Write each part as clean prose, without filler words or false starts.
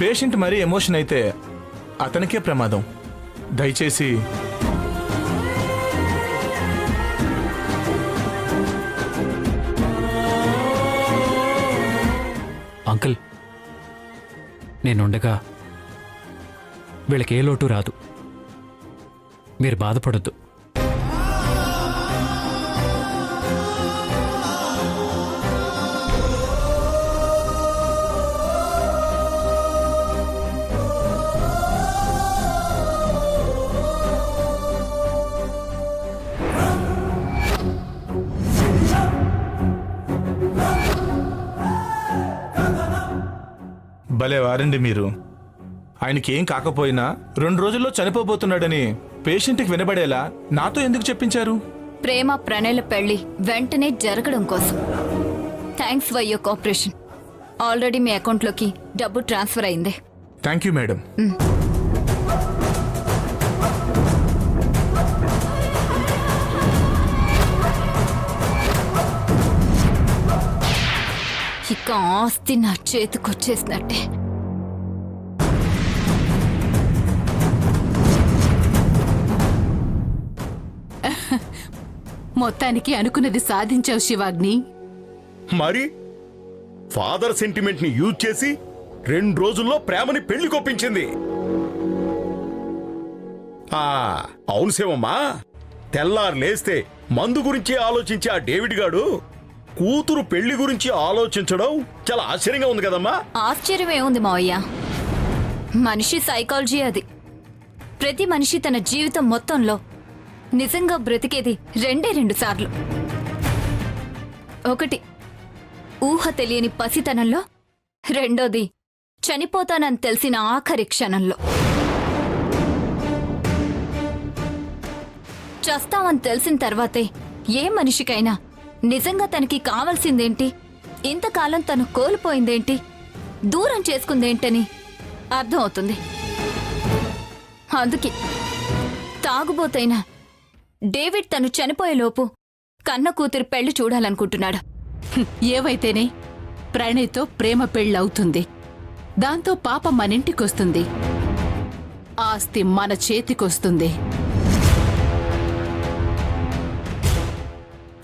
Patient మరీ emotion అయితే అతనికే ప్రమాదం. దయచేసి అంకుల్, నేనుండగా వీళ్ళకి ఏ లోటు రాదు. మీరు బాధపడొద్దు. భలే వారండి మీరు. ఆయనకి ఏం కాకపోయినా 2 రోజుల్లో చనిపోబోతున్నాడని పేషెంట్కి వినబడేలా నాతో ఎందుకు చెప్పించారు? ప్రేమ ప్రణయల పెళ్లి వెంటనే జరగడం కోసం. Thanks for your cooperation. Already మీ అకౌంట్లోకి డబ్బు ట్రాన్స్ఫర్ అయింది. Thank you madam. ఇక ఆస్తి నా చేతికొచ్చేసినట్టే. మొత్తానికి అనుకున్నది సాధించావు శివాగ్ని. మరి ఫాదర్ సెంటిమెంట్ ని యూజ్ చేసి 2 రోజుల్లో ప్రేమని పెళ్లి కొప్పించింది. అవును శివమ్మా, తెల్లారు లేస్తే మందు గురించి ఆలోచించే ఆ డేవిడ్ గాడు కూతురు పెళ్లి గురించి ఆలోచించడం చాలా ఆశ్చర్యంగా ఉంది కదమ్మా. ఆశ్చర్యమేముంది మావయ్య, మనిషి సైకాలజీ అది. ప్రతి మనిషి తన జీవితం మొత్తంలో నిజంగా బ్రతికేది 2 సార్లు. ఒకటి ఊహ తెలియని పసితనంలో, రెండోది చనిపోతానని తెలిసిన ఆఖరి క్షణంలో. చస్తామని తెలిసిన తర్వాతే ఏ మనిషికైనా నిజంగా తనకి కావాల్సిందేంటి, ఇంతకాలం తను కోల్పోయిందేంటి, దూరం చేసుకుందేంటని అర్థం అవుతుంది. అందుకే తాగుబోతైన డేవిడ్ తను చనిపోయేలోపు కన్న కూతురు పెళ్లి చూడాలనుకుంటున్నాడు. ఏవైతేనే ప్రణయ్తో ప్రేమ పెళ్ళవుతుంది. దాంతో పాప మనింటికొస్తుంది, ఆస్తి మన చేతికొస్తుంది.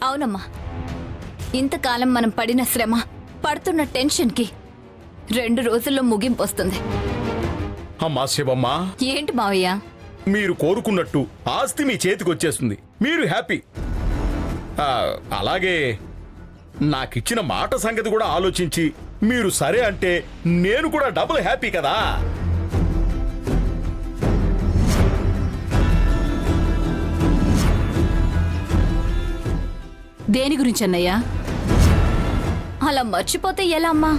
అవునమ్మా, ఇంతకాలం మనం పడిన శ్రమ, పడుతున్న టెన్షన్కి 2 రోజుల్లో ముగింపు వస్తుంది. అమ్మా శివమ్మా, ఏంటి మావయ్య? మీరు కోరుకున్నట్టు ఆస్తి మీ చేతికి వచ్చేస్తుంది. మీరు హ్యాపీ. అలాగే నాకిచ్చిన మాట సంగతి కూడా ఆలోచించి మీరు సరే అంటే నేను కూడా డబుల్ హ్యాపీ కదా. దేని గురించి అన్నయ్యా? అలా మర్చిపోతే ఎలా అమ్మా?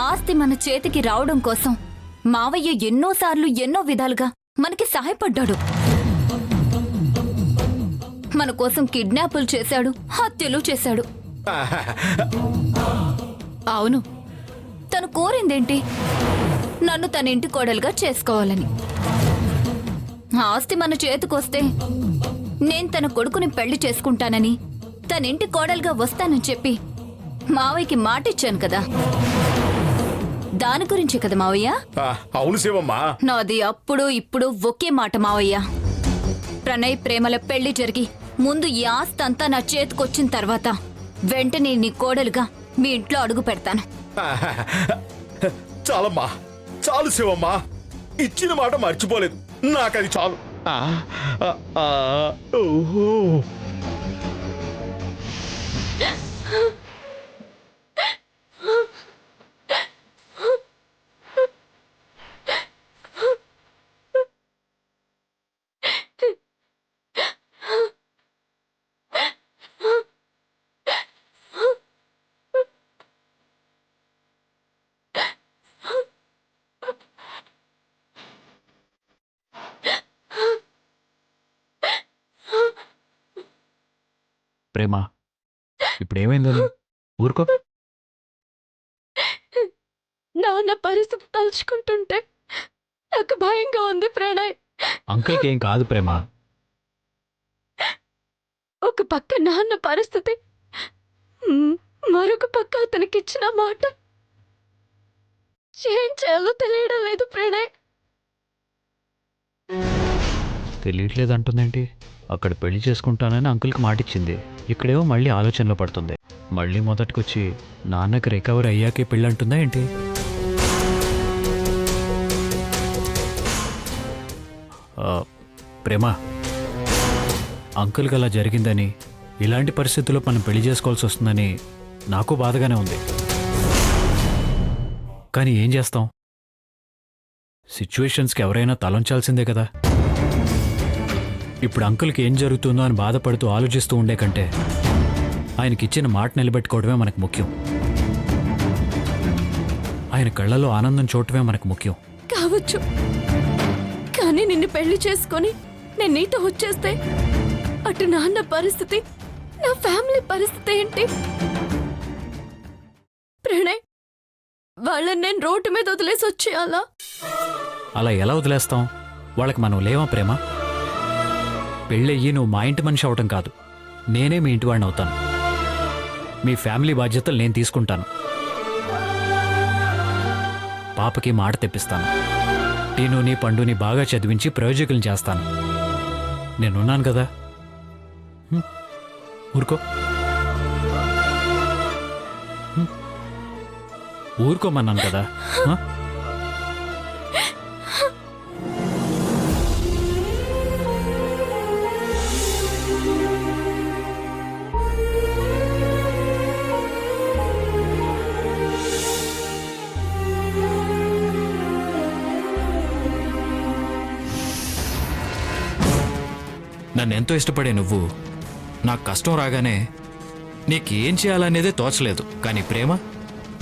ఆస్తి మన చేతికి రావడం కోసం మావయ్య ఎన్నోసార్లు ఎన్నో విధాలుగా మనకి సహాయపడ్డాడు. మన కోసం కిడ్నాపులు చేశాడు, హత్యలు చేశాడు. అవును, తను కోరిందేంటి? నన్ను తన ఇంటి కోడలుగా చేసుకోవాలని. ఆస్తి మన చేతికొస్తే నేను తన కొడుకుని పెళ్లి చేసుకుంటానని, తన ఇంటి కోడలుగా వస్తానని చెప్పి మావయ్యకి మాటిచ్చాను కదా. దాని గురించే కదా మావయ్య? అవును శివమ్మా. నాది అప్పుడు ఇప్పుడు ఒకే మాట మావయ్య. ప్రణయ్ ప్రేమల పెళ్లి జరిగి ముందు ఈ ఆస్తి అంతా నా చేతికొచ్చిన తర్వాత వెంటనే నీ కోడలుగా మీ ఇంట్లో అడుగు పెడతాను. చాలమ్మా, చాలు శివమ్మా. ఇచ్చిన మాట మర్చిపోలేదు. నాకది చాలు. ఓహో, ప్రేమ, ఇప్పుడేమైందని ఊరుకో. నాన్న పరిస్థితి తలుచుకుంటుంటే నాకు భయంగా ఉంది ప్రణయ్. అంకుల్కి ఏం కాదు ప్రేమ. ఒక పక్క నాన్న పరిస్థితి, మరొక పక్క అతనికి ఇచ్చిన మాట. ఏం చేయాలో తెలియడం లేదు ప్రణయ్. తెలియట్లేదు అంటుందేంటి? అక్కడ పెళ్లి చేసుకుంటానని అంకుల్కి మాటిచ్చింది, ఇక్కడేమో మళ్ళీ ఆలోచనలో పడుతుంది. మళ్ళీ మొదటికొచ్చి నాన్నకి రికవర్ అయ్యాకే పెళ్ళి అంటుందా ఏంటి? ప్రేమ, అంకుల్కి అలా జరిగిందని, ఇలాంటి పరిస్థితుల్లో మనం పెళ్లి చేసుకోవాల్సి వస్తుందని నాకు బాధగానే ఉంది. కానీ ఏం చేస్తాం? సిచ్యువేషన్స్కి ఎవరైనా తలంచాల్సిందే కదా. ఇప్పుడు అంకుల్కి ఏం జరుగుతుందో అని బాధపడుతూ ఆలోచిస్తూ ఉండే కంటే ఆయనకిచ్చిన మాట నిలబెట్టుకోవడమే మనకు ముఖ్యం. ఆయన కళ్ళలో ఆనందం చూడటమే మనకు ముఖ్యం. కావచ్చు, కానీ నిన్ను పెళ్లి చేసుకొని నేను నీతో వచ్చేస్తే అటు నాన్న పరిస్థితి, నా ఫ్యామిలీ పరిస్థితి ఏంటి? ప్రణయ్, వాళ్ళని నేను రోడ్డు మీద వదిలేసి వచ్చేయాలా? అలా ఎలా వదిలేస్తాం? వాళ్ళకి మనం లేవా ప్రేమ? పెళ్ళయ్యి నువ్వు మా ఇంటి మనిషి అవటం కాదు, నేనే మీ ఇంటి వాడిని అవుతాను. మీ ఫ్యామిలీ బాధ్యతలు నేను తీసుకుంటాను. పాపకి మాట తెప్పిస్తాను. టీనుని పండుని బాగా చదివించి ప్రయోజకులను చేస్తాను. నేనున్నాను కదా. ఊరుకో, ఊరుకోమన్నాను కదా. నన్నెంతో ఇష్టపడే నువ్వు నాకు కష్టం రాగానే నీకేం చేయాలనేదే తోచలేదు. కానీ ప్రేమ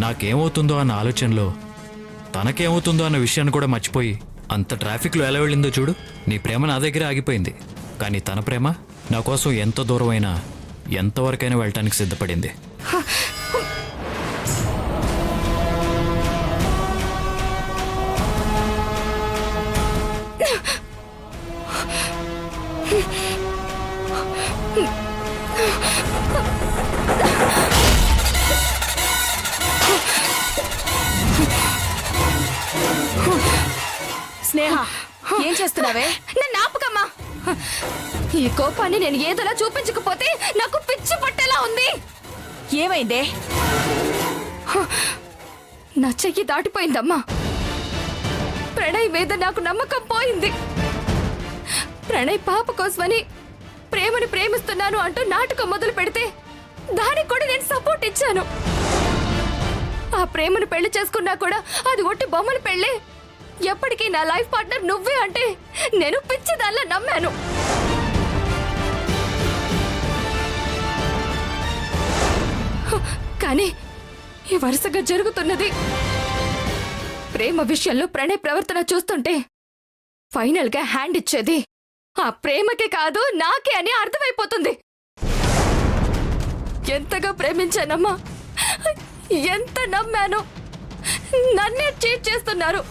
నాకేమవుతుందో అన్న ఆలోచనలో తనకేమవుతుందో అన్న విషయాన్ని కూడా మర్చిపోయి అంత ట్రాఫిక్లో ఎలా వెళ్ళిందో చూడు. నీ ప్రేమ నా దగ్గర ఆగిపోయింది, కానీ తన ప్రేమ నా కోసం ఎంత దూరమైనా ఎంతవరకైనా వెళ్ళటానికి సిద్ధపడింది. స్నేహ, ఏం చేస్తున్నావే? నన్ను ఆపుకమ్మా. ఈ కోపాన్ని నేను ఏదోలా చూపించకపోతే నాకు పిచ్చి పట్టేలా ఉంది. ఏమైందే? నా చెయ్యి దాటిపోయిందమ్మా. ప్రణయ్ మీద నాకు నమ్మకం పోయింది. ప్రణయ్ పాప కోసమని ప్రేమని ప్రేమిస్తున్నాను అంటూ నాటకం మొదలు పెడితే దానికి కూడా నేను సపోర్ట్ ఇచ్చాను. ఆ ప్రేమను పెళ్లి చేసుకున్నా కూడా అది ఒట్టి బొమ్మల పెళ్ళే. ఎప్పటికీ నా లైఫ్ పార్ట్నర్ నువ్వే అంటే నేను పిచ్చిదాల్లా నమ్మాను. కానీ ఈ వరుసగా జరుగుతున్నది, ప్రేమ విషయంలో ప్రణయ్ ప్రవర్తన చూస్తుంటే ఫైనల్ గా హ్యాండ్ ఇచ్చేది ఆ ప్రేమకే కాదు నాకే అని అర్థమైపోతుంది. ఎంతగా ప్రేమించానమ్మా, ఎంత నమ్మాను, నన్నే చీట్ చేస్తున్నారు.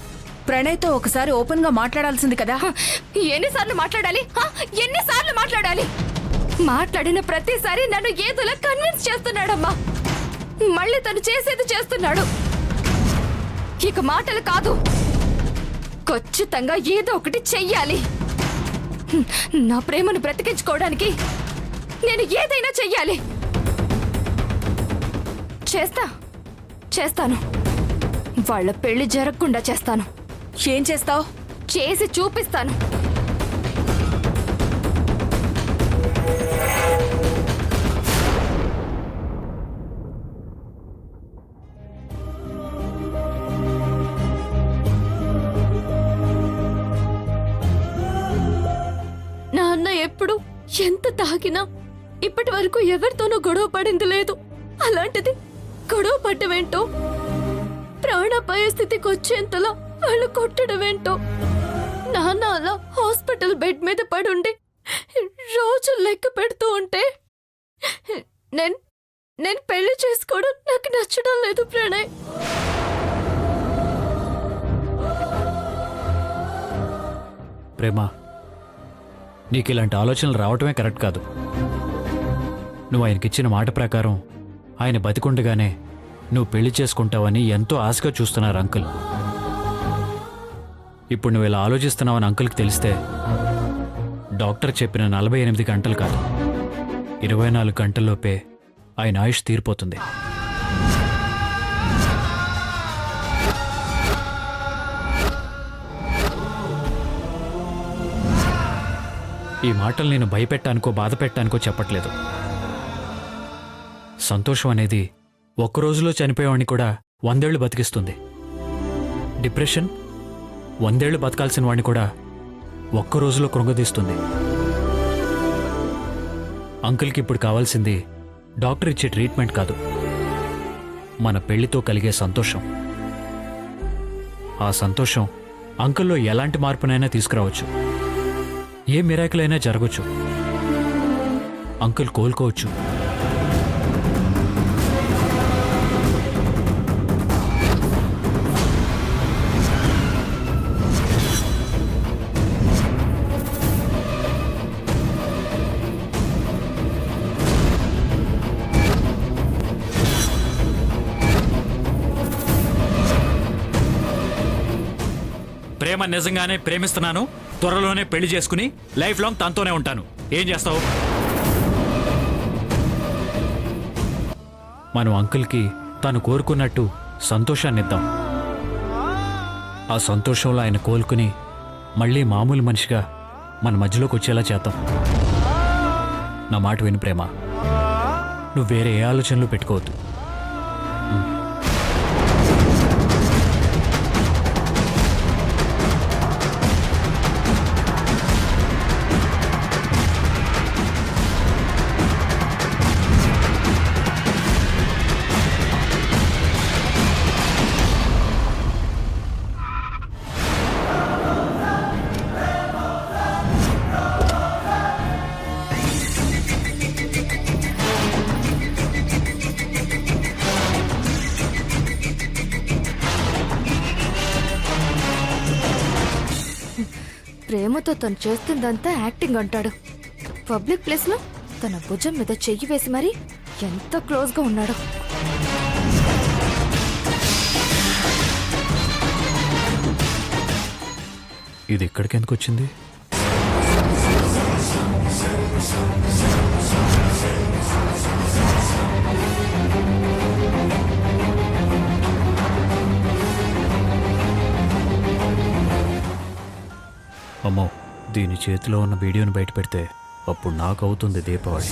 ప్రణయ్తో ఒకసారి ఓపెన్ గా మాట్లాడాల్సింది కదా. ఎన్నిసార్లు మాట్లాడాలి? ఎన్నిసార్లు మాట్లాడాలి? మాట్లాడిన ప్రతిసారి నన్ను ఏదోలా కన్విన్స్ చేస్తున్నాడమ్మా. మళ్ళీ తను చేసేది చేస్తున్నాడు. ఇక మాటలు కాదు, ఖచ్చితంగా ఏదో ఒకటి చెయ్యాలి. నా ప్రేమను బ్రతికించుకోవడానికి నేను ఏదైనా చెయ్యాలి. చేస్తాను. వాళ్ళ పెళ్లి జరగకుండా చేస్తాను. ఏం చేస్తావు? చేసి చూపిస్తాను. నాన్న ఎప్పుడు ఎంత తాగినా ఇప్పటి వరకు ఎవరితోనూ గొడవ పడింది లేదు. అలాంటిది గొడవ పడ్డమేంటో, ప్రాణాపాయ స్థితికి వచ్చేంతలా వాళ్ళు కొట్టడమేంటో. నాన్న అలా హాస్పిటల్ బెడ్ మీద పడుండి రోజు లెక్క పెడుతూ ఉంటే నేను పెళ్లి చేసుకోవడం నాకు నచ్చడం లేదు ప్రణయ్. ప్రేమ, నీకు ఇలాంటి ఆలోచనలు రావటమే కరెక్ట్ కాదు. నువ్వు ఆయనకిచ్చిన మాట ప్రకారం ఆయన బతికుండగానే నువ్వు పెళ్లి చేసుకుంటావని ఎంతో ఆశగా చూస్తున్నారు అంకుల్. ఇప్పుడు నువ్వు ఇలా ఆలోచిస్తున్నావని అంకుల్కి తెలిస్తే డాక్టర్ చెప్పిన 48 గంటలు కాదు 24 గంటల్లోపే ఆయన ఆయుష్ తీరిపోతుంది. ఈ మాటలు నేను భయపెట్టానికో బాధ పెట్టానికో చెప్పట్లేదు. సంతోషం అనేది ఒక్క రోజులో చనిపోయేవాడిని కూడా 100 ఏళ్లు బతికిస్తుంది. డిప్రెషన్ 100 ఏళ్లు బతకాల్సిన వాడిని కూడా ఒక్క రోజులో కృంగదీస్తుంది. అంకుల్కి ఇప్పుడు కావాల్సింది డాక్టర్ ఇచ్చే ట్రీట్మెంట్ కాదు, మన పెళ్లితో కలిగే సంతోషం. ఆ సంతోషం అంకుల్లో ఎలాంటి మార్పునైనా తీసుకురావచ్చు. ఏ మిరాకిల్ అయినా జరగచ్చు. అంకుల్ కోలుకోవచ్చు. ప్రేమ నిజంగానే ప్రేమిస్తున్నాను, త్వరలోనే పెళ్లి చేసుకుని లైఫ్ లాంగ్ తనతోనే ఉంటాను. ఏం చేస్తావు? మనం అంకుల్కి తను కోరుకున్నట్టు సంతోషాన్నిద్దాం. ఆ సంతోషంలో ఆయన కోలుకుని మళ్ళీ మామూలు మనిషిగా మన మధ్యలోకి వచ్చేలా చేద్దాం. నా మాట విని ప్రేమ, నువ్వు వేరే ఏ ఆలోచనలు పెట్టుకోవద్దు. ప్రేమతో తను చేస్తుందంతా యాక్టింగ్ అంటాడు. పబ్లిక్ ప్లేస్ లో తన భుజం మీద చెయ్యి వేసి మరి ఎంత క్లోజ్ గా ఉన్నాడో. ఇది ఎక్కడికి ఎందుకు వచ్చింది? అమ్మో, దీని చేతిలో ఉన్న వీడియోని బయట పెడితే అప్పుడు నాకు అవుతుంది దీపావళి.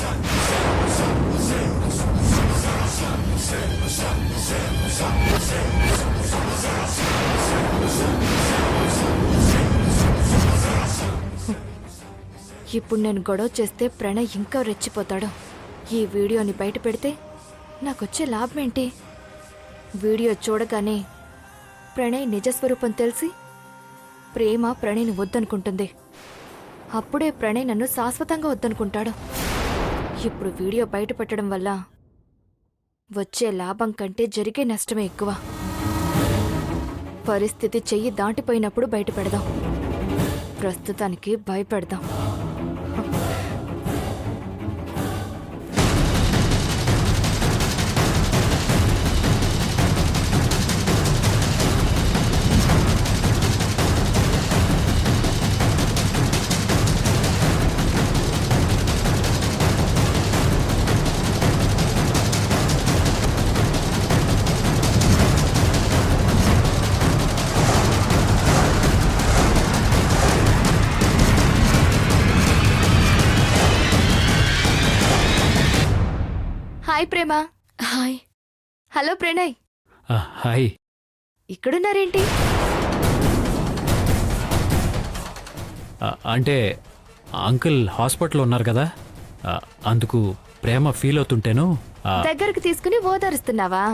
ఇప్పుడు నేను గొడవ చేస్తే ప్రణయ్ ఇంకా రెచ్చిపోతాడు. ఈ వీడియోని బయట పెడితే నాకొచ్చే లాభం ఏంటి? వీడియో చూడగానే ప్రణయ్ నిజస్వరూపం తెలిసి ప్రేమ ప్రణయ్ని వద్దనుకుంటుంది. అప్పుడే ప్రణయ్ నన్ను శాశ్వతంగా వద్దనుకుంటాడు. ఇప్పుడు వీడియో బయట పెట్టడం వల్ల వచ్చే లాభం కంటే జరిగే నష్టమే ఎక్కువ. పరిస్థితి చెయ్యి దాటిపోయినప్పుడు బయట పెడదాం. ప్రస్తుతానికి భయపెడదాం. హాయ్ ప్రేమ. హాయ్. హలో ప్రణయ్. హాయ్. ఇక్కడున్నారేంటి? అంటే అంకుల్ హాస్పిటల్లో ఉన్నారు కదా, అందుకు ప్రేమ ఫీల్ అవుతుంటేను దగ్గరకు తీసుకుని ఓదారుస్తున్నావా?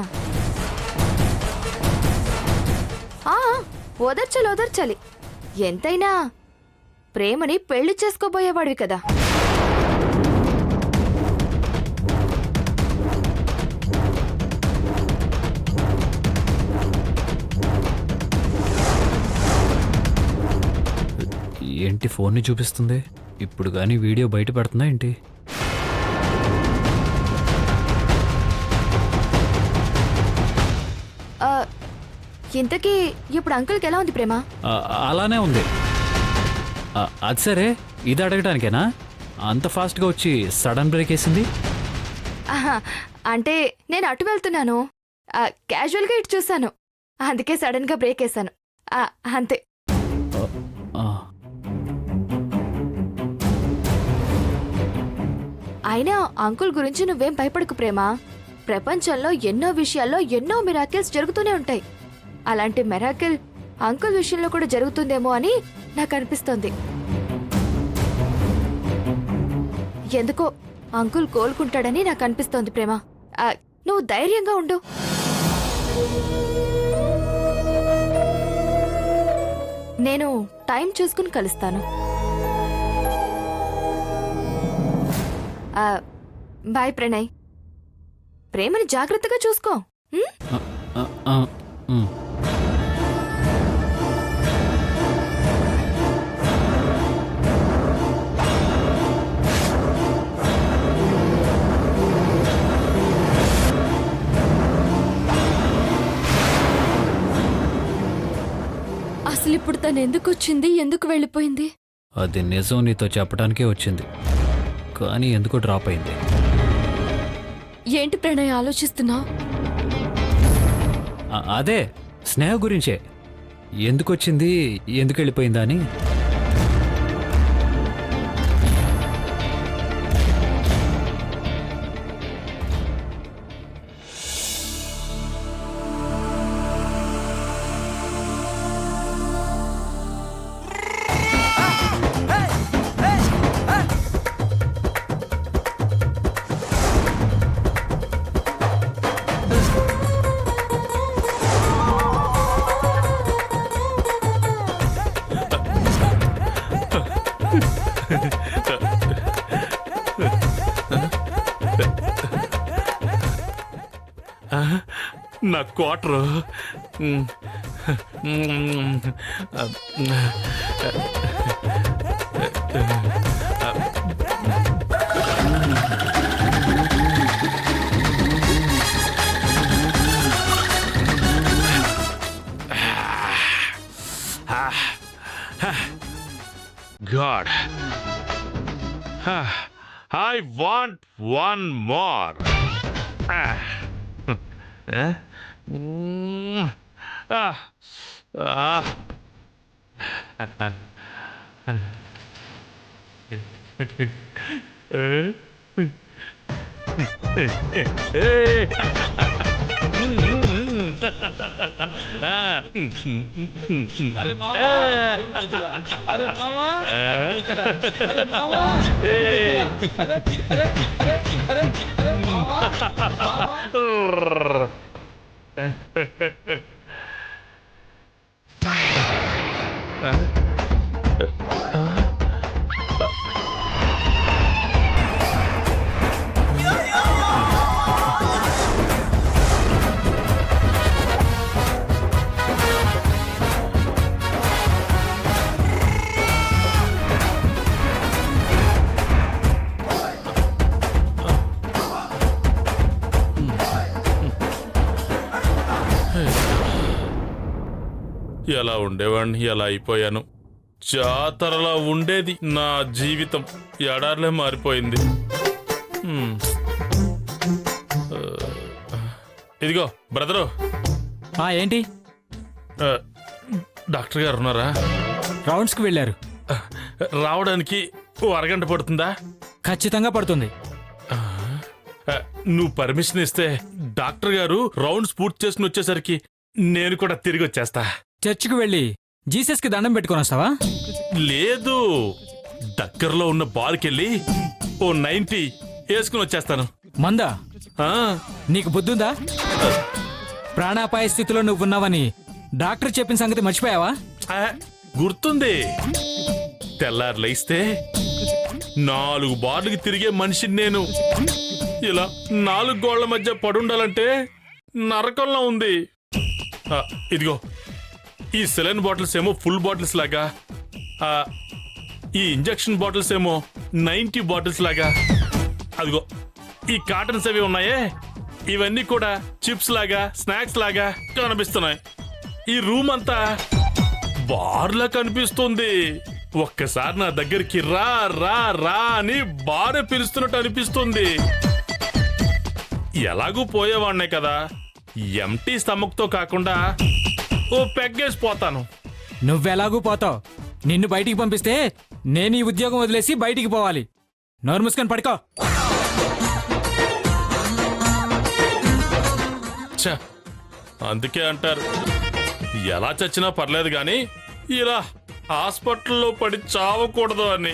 ఓదార్చాలి ఓదార్చాలి. ఎంతైనా ప్రేమని పెళ్లి చేసుకోబోయేవాడివి కదా. ఏంటి ఫోన్ని చూపిస్తుంది? ఇప్పుడు కానీ వీడియో బయట పెడుతుందా ఏంటి? ఇంతకీ ఇప్పుడు అంకుల్కి ఎలా ఉంది ప్రేమ? అలానే ఉంది. అది సరే, ఇది అడగడానికేనా అంత ఫాస్ట్గా వచ్చి సడన్ బ్రేక్ వేసింది? ఆహా, అంటే నేను అటు వెళ్తున్నాను, క్యాజువల్గా ఇటు చూశాను, అందుకే సడన్ గా బ్రేక్ వేశాను. అంతే. ఆ, అయినా అంకుల్ గురించి నువ్వేం భయపడకు ప్రేమ. ప్రపంచంలో ఎన్నో విషయాల్లో ఎన్నో మిరాకిల్స్ జరుగుతూనే ఉంటాయి. అలాంటి మిరాకిల్ అంకుల్ విషయంలో కూడా జరుగుతుందేమో అని నాకు అనిపిస్తోంది. ఎందుకో అంకుల్ కోలుకుంటాడని నాకు అనిపిస్తోంది ప్రేమ. నువ్వు ధైర్యంగా ఉండు. నేను టైం చూసుకుని కలుస్తాను. బాయ్ ప్రణయ్. ప్రేమని జాగ్రత్తగా చూసుకో. ఆ, ఆ, ఉమ్. అసలు ఇప్పుడు తను ఎందుకు వచ్చింది, ఎందుకు వెళ్ళిపోయింది? అది నిజం నీతో చెప్పడానికే వచ్చింది, కానీ ఎందుకో డ్రాప్ అయింది. ఏంటి ప్రణయ్ ఆలోచిస్తున్నావు? అదే స్నేహ గురించే, ఎందుకు వచ్చింది, ఎందుకు వెళ్ళిపోయిందా అని. నా quarter. God. I want one more. ఎలా ఉండేవాడిని, ఎలా అయిపోయాను. జాతరలా ఉండేది నా జీవితం, ఎడార్లే మారిపోయింది. ఇదిగో బ్రదరు. ఏంటి? డాక్టర్ గారు ఉన్నారా? రౌండ్స్కి వెళ్ళారు. రావడానికి ఓ అరగంట పడుతుందా? ఖచ్చితంగా పడుతుంది. నువ్వు పర్మిషన్ ఇస్తే డాక్టర్ గారు రౌండ్స్ పూర్తి చేసుకుని వచ్చేసరికి నేను కూడా తిరిగి వచ్చేస్తా. చర్చికి వెళ్ళి జీసస్కి దండం పెట్టుకొని వస్తావా? లేదు, దగ్గరలో ఉన్న బార్కెళ్ళి ఓ 90 వేసుకుని వచ్చేస్తాను. మందా? ఆ, నీకు బుద్ధుందా? ప్రాణాపాయ స్థితిలో నువ్వున్నావని డాక్టర్ చెప్పిన సంగతి మర్చిపోయావా? గుర్తుంది. తెల్లారు లేస్తే 4 బార్లకి తిరిగే మనిషిని నేను. ఇలా 4 గోళ్ల మధ్య పడుండాలంటే నరకంలో ఉంది. ఇదిగో ఈ సెలైన్ బాటిల్స్ ఏమో ఫుల్ బాటిల్స్ లాగా, ఈ ఇంజెక్షన్ బాటిల్స్ ఏమో 90 బాటిల్స్ లాగా. అదిగో ఈ కాటన్స్ అవి ఉన్నాయే, ఇవన్నీ కూడా చిప్స్ లాగా, స్నాక్స్ లాగా కనిపిస్తున్నాయి. ఈ రూమ్ అంతా బార్లా కనిపిస్తుంది. ఒక్కసారి నా దగ్గరికి రా రా రా అని బారే పిలుస్తున్నట్టు అనిపిస్తుంది. ఎలాగూ పోయేవాడినే కదా, ఎంటీ స్టమక్ తో కాకుండా ఓ పెగ్గేసి పోతాను. నువ్వెలాగూ పోతావు. నిన్ను బయటికి పంపిస్తే నేను ఈ ఉద్యోగం వదిలేసి బయటికి పోవాలి. నోరు మూసుకొని పడుకో. ఛ, అందుకే అంటారు ఎలా చచ్చినా పర్లేదు గాని ఇలా హాస్పిటల్లో పడి చావకూడదు అని.